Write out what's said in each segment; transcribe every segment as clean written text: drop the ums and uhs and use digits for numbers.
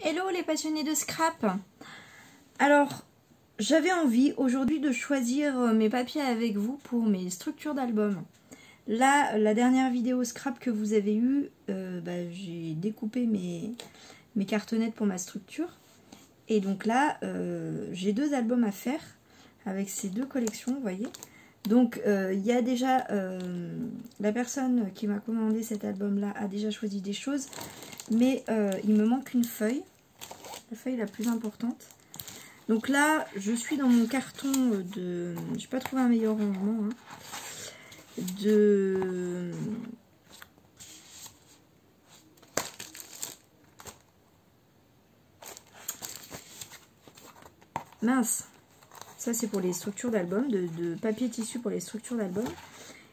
Hello les passionnés de scrap. Alors, j'avais envie aujourd'hui de choisir mes papiers avec vous pour mes structures d'album. Là, la dernière vidéo scrap que vous avez eue, j'ai découpé mes cartonnettes pour ma structure. Et donc là, j'ai deux albums à faire avec ces deux collections, vous voyez. Donc, il y a déjà la personne qui m'a commandé cet album-là a déjà choisi des choses. Mais il me manque une feuille, la feuille la plus importante. Donc là, je suis dans mon carton de... Je n'ai pas trouvé un meilleur rangement. Hein, de... Mince. Ça, c'est pour les structures d'album, de papier tissu pour les structures d'album.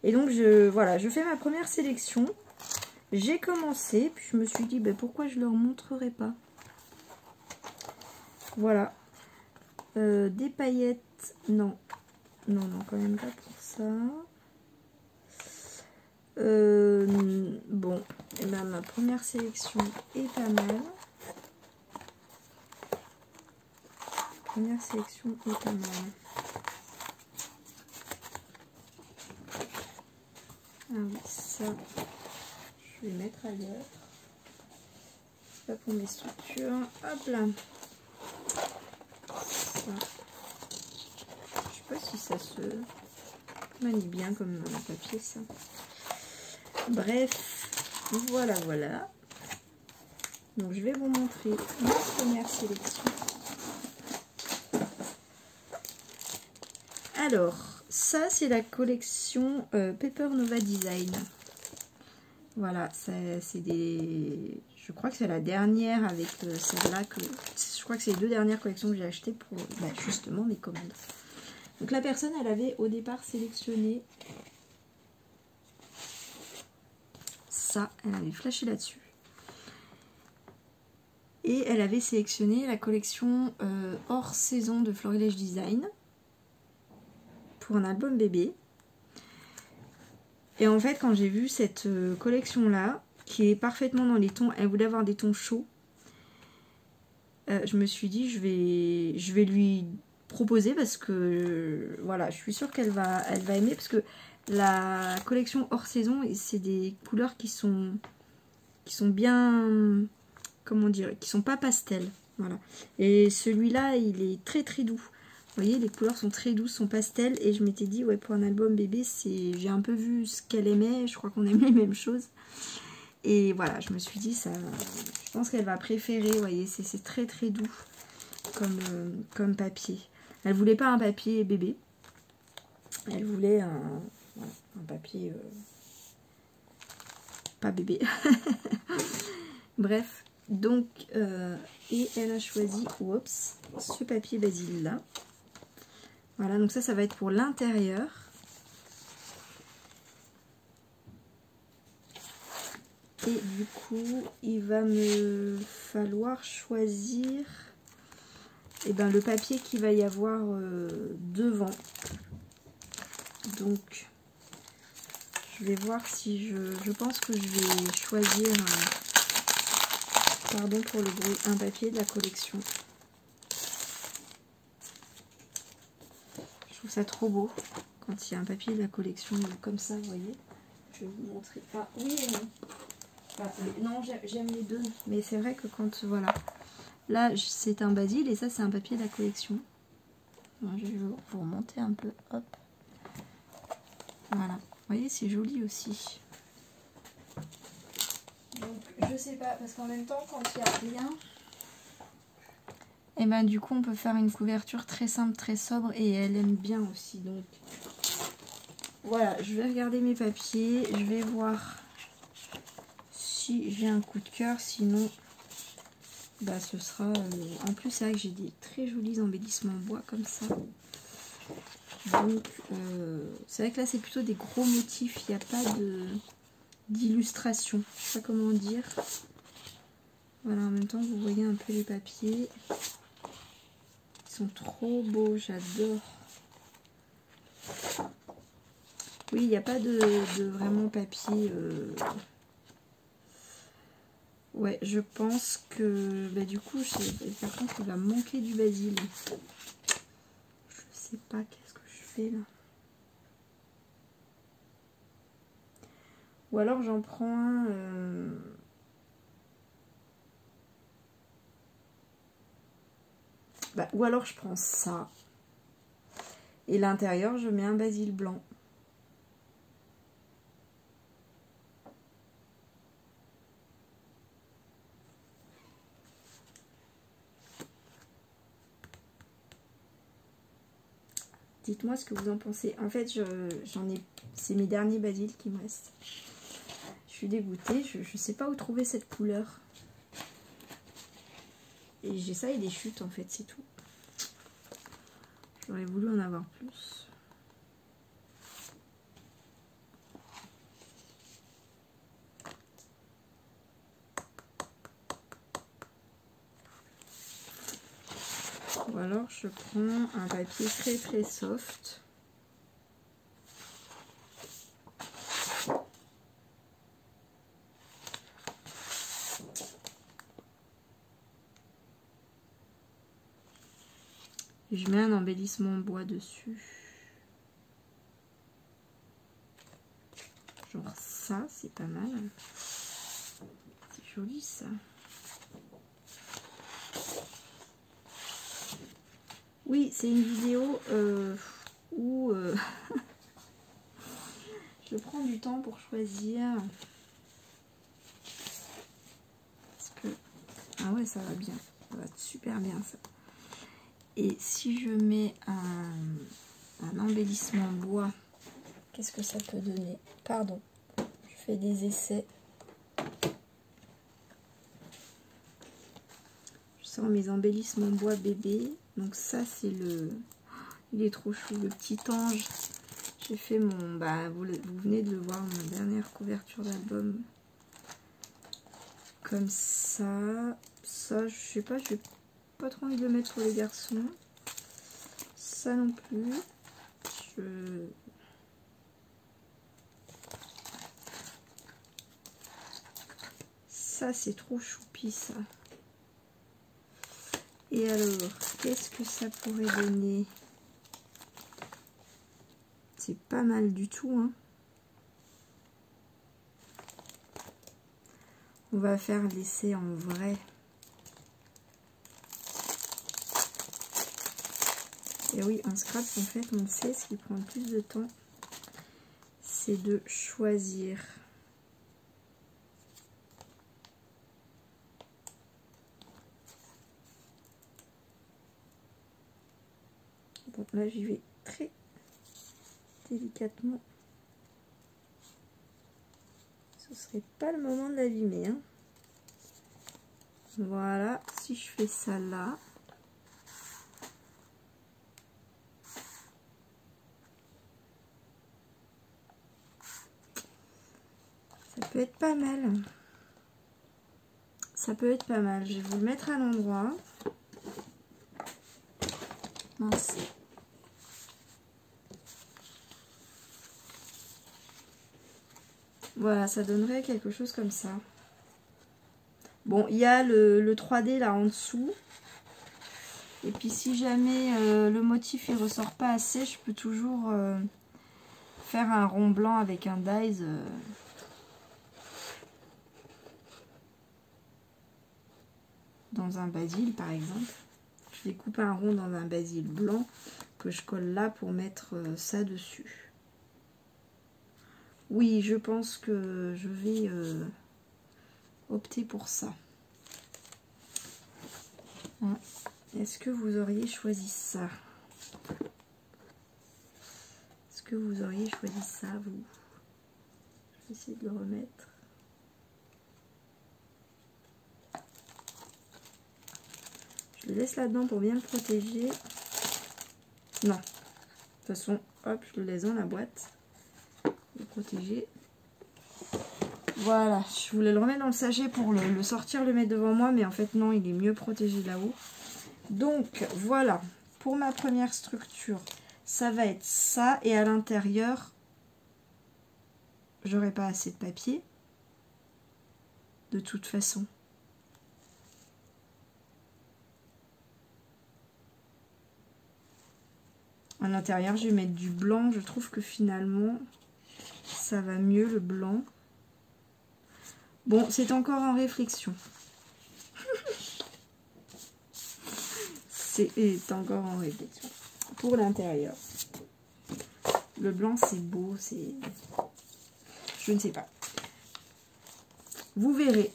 Et donc, je fais ma première sélection. J'ai commencé, puis je me suis dit, pourquoi je ne leur montrerai pas. Voilà. Des paillettes, non. Non, quand même pas pour ça. Bon, et ma première sélection est pas mal. Première sélection est pas mal. Ah oui, ça... Je vais mettre ailleurs. C'est pas pour mes structures. Hop là. Ça. Je sais pas si ça se manie bien comme papier ça. Bref, voilà. Donc je vais vous montrer ma première sélection. Alors, ça c'est la collection Paper Nova Design. Voilà, c'est des... Je crois que c'est la dernière avec celle-là que... Je crois que c'est les deux dernières collections que j'ai achetées pour justement mes commandes. Donc la personne, elle avait au départ sélectionné ça. Elle avait flashé là-dessus. Et elle avait sélectionné la collection hors saison de Florilège Design pour un album bébé. Et en fait, quand j'ai vu cette collection-là, qui est parfaitement dans les tons, elle voulait avoir des tons chauds, je me suis dit, je vais lui proposer parce que, voilà, je suis sûre qu'elle va aimer, parce que la collection hors saison, c'est des couleurs qui sont bien, comment dire, qui sont pas pastel, voilà. Et celui-là, il est très très doux. Vous voyez, les couleurs sont très douces, sont pastel, et je m'étais dit, ouais, pour un album bébé, j'ai un peu vu ce qu'elle aimait, je crois qu'on aime les mêmes choses. Et voilà, je me suis dit, ça, je pense qu'elle va préférer, vous voyez, c'est très très doux comme papier. Elle voulait pas un papier bébé, elle voulait un papier pas bébé. Bref, donc, et elle a choisi, oups, ce papier Basile là. Voilà, donc ça va être pour l'intérieur. Et du coup, il va me falloir choisir le papier qu'il va y avoir devant. Donc, je vais voir si je pense que je vais choisir, pardon pour le bruit, un papier de la collection. Je trouve ça trop beau quand il y a un papier de la collection comme ça, vous voyez. Je vais vous montrer. Ah oui et non. Non, j'aime les deux, mais c'est vrai que quand, voilà, là c'est un Basile et ça c'est un papier de la collection. Alors, je vais vous remonter un peu, hop, voilà, vous voyez, c'est joli aussi. Donc je sais pas, parce qu'en même temps quand il n'y a rien, et du coup on peut faire une couverture très simple, très sobre, et elle aime bien aussi. Donc voilà, je vais regarder mes papiers, je vais voir si j'ai un coup de cœur, sinon ce sera... en plus c'est vrai que j'ai des très jolis embellissements en bois comme ça. Donc c'est vrai que là c'est plutôt des gros motifs, il n'y a pas d'illustration, je sais pas comment dire. Voilà, en même temps vous voyez un peu les papiers. Ils sont trop beaux, j'adore. Oui, il n'y a pas de vraiment papier... Ouais, je pense que bah, du coup, par contre, il va manquer du basil. Je sais pas qu'est-ce que je fais là. Ou alors j'en prends un. Bah, ou alors je prends ça. Et l'intérieur, je mets un basil blanc. Dites-moi ce que vous en pensez. En fait, j'en ai. C'est mes derniers basils qui me restent. Je suis dégoûtée. Je sais pas où trouver cette couleur. Et j'ai ça et des chutes en fait, c'est tout. J'aurais voulu en avoir plus. Ou alors je prends un papier très très soft. Et je mets un embellissement en bois dessus. Genre ça, c'est pas mal. C'est joli ça. Oui, c'est une vidéo où je prends du temps pour choisir. Parce que... Ah ouais, ça va bien. Ça va super bien ça. Et si je mets un embellissement bois, qu'est-ce que ça peut donner? Pardon, je fais des essais. Je sors mes embellissements bois bébé. Donc ça c'est le... Il est trop chou, le petit ange. J'ai fait mon... Bah, vous venez de le voir, ma dernière couverture d'album. Comme ça. Ça, je sais pas, j'ai pas trop envie de le mettre pour les garçons. Ça non plus. Ça, c'est trop choupi, ça. Et alors, qu'est-ce que ça pourrait donner? C'est pas mal du tout, hein. On va faire l'essai en vrai. Et oui, en scrap, en fait, on sait ce qui prend le plus de temps, c'est de choisir. Bon, là, j'y vais très délicatement. Ce serait pas le moment de l'abîmer, hein. Voilà, si je fais ça là. Ça peut être pas mal. Ça peut être pas mal. Je vais vous le mettre à l'endroit. Mince. Voilà, ça donnerait quelque chose comme ça. Bon, il y a le 3D là en dessous. Et puis si jamais le motif il ressort pas assez, je peux toujours faire un rond blanc avec un dies. Dans un basil par exemple. Je découpe un rond dans un basil blanc que je colle là pour mettre ça dessus. Oui, je pense que je vais opter pour ça. Hein? Est-ce que vous auriez choisi ça? Est-ce que vous auriez choisi ça, vous? Je vais essayer de le remettre. Je le laisse là-dedans pour bien le protéger. Non. De toute façon, hop, je le laisse dans la boîte. Le protéger. Voilà, je voulais le remettre dans le sachet pour le sortir, le mettre devant moi, mais en fait non, il est mieux protégé là-haut. Donc voilà, pour ma première structure, ça va être ça, et à l'intérieur, j'aurai pas assez de papier, de toute façon. À l'intérieur, je vais mettre du blanc. Je trouve que finalement, ça va mieux le blanc. Bon, c'est encore en réflexion. C'est encore en réflexion. Pour l'intérieur. Le blanc, c'est beau, c'est... Je ne sais pas. Vous verrez.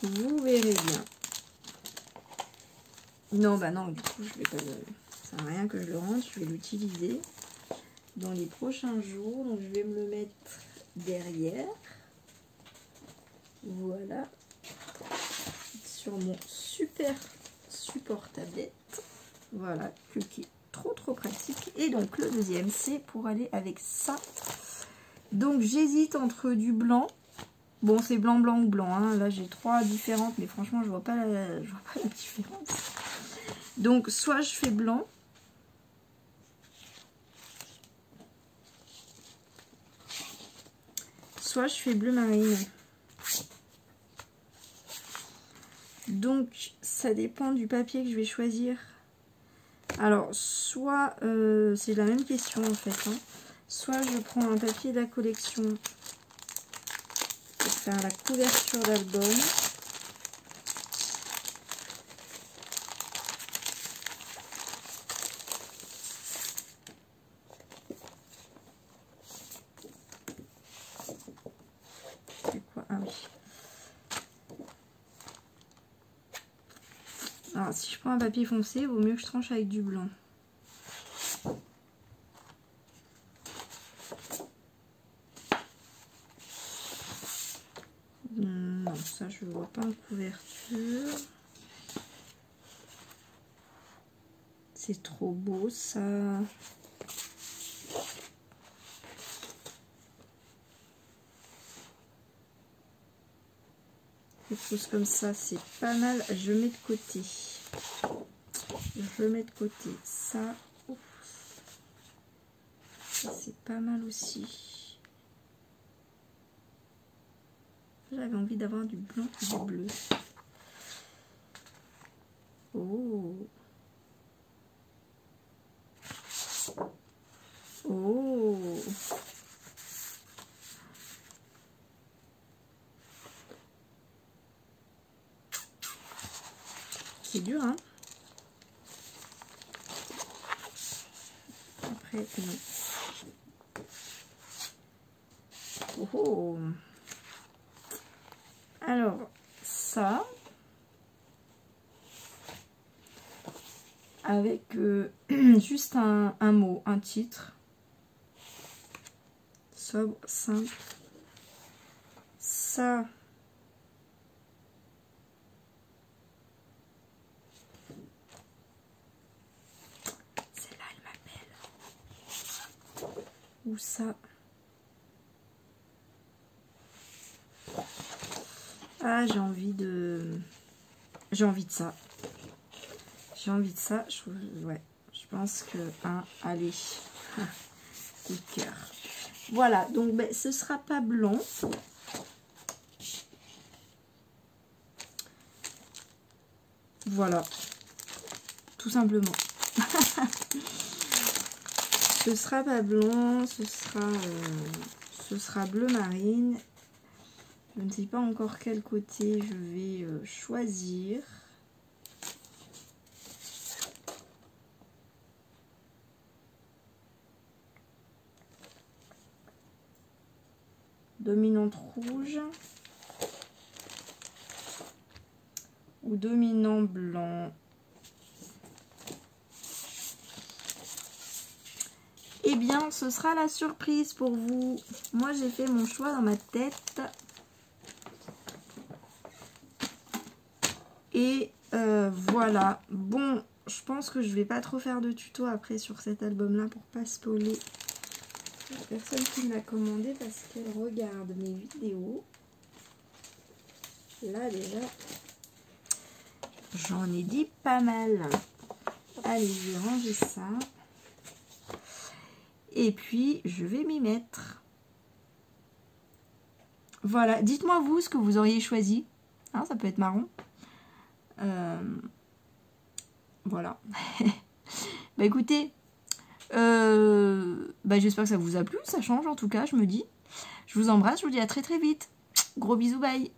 Vous verrez bien. Non, bah non, du coup, je vais pas le... Ça sert à rien que je le rentre. Je vais l'utiliser dans les prochains jours. Donc, je vais me le mettre derrière. Voilà. Sur mon super support tablette. Voilà, qui est trop pratique. Et donc, le deuxième, c'est pour aller avec ça. Donc, j'hésite entre du blanc. Bon, c'est blanc, blanc ou blanc. Hein. Là, j'ai 3 différentes, mais franchement, je vois pas la différence. Donc, soit je fais blanc. Soit je fais bleu marine. Donc, ça dépend du papier que je vais choisir. Alors, soit, c'est la même question en fait. Hein. Soit je prends un papier de la collection pour faire la couverture d'album. C'est quoi? Ah oui. Alors, si je prends un papier foncé, il vaut mieux que je tranche avec du blanc. Non, ça, je ne vois pas en couverture. C'est trop beau, ça. Quelque chose comme ça, c'est pas mal. Je mets de côté. Je mets de côté ça. Ça, c'est pas mal aussi. J'avais envie d'avoir du blanc et du bleu. Oh. Oh. C'est dur, hein. Après, oh, oh. Alors, ça, avec juste un mot, un titre, sobre, simple. Ça, celle-là, elle m'appelle. Ou ça. Ah, j'ai envie de ça. J'ai envie de ça. Ouais, je pense que allez, coup de cœur. Voilà, donc ben, ce sera pas blanc. Voilà, tout simplement. Ce sera pas blanc, ce sera bleu marine. Je ne sais pas encore quel côté je vais choisir. Dominante rouge ou dominant blanc. Eh bien, ce sera la surprise pour vous. Moi, j'ai fait mon choix dans ma tête. Et voilà. Bon, je pense que je vais pas trop faire de tuto après sur cet album-là pour pas spoiler la personne qui me l'a commandé parce qu'elle regarde mes vidéos. Là, déjà, j'en ai dit pas mal. Allez, je vais ranger ça. Et puis, je vais m'y mettre. Voilà. Dites-moi, vous, ce que vous auriez choisi. Hein, ça peut être marrant. Voilà. Voilà. Bah écoutez, j'espère que ça vous a plu, ça change en tout cas, je me dis. Je vous embrasse, je vous dis à très très vite. Gros bisous, bye.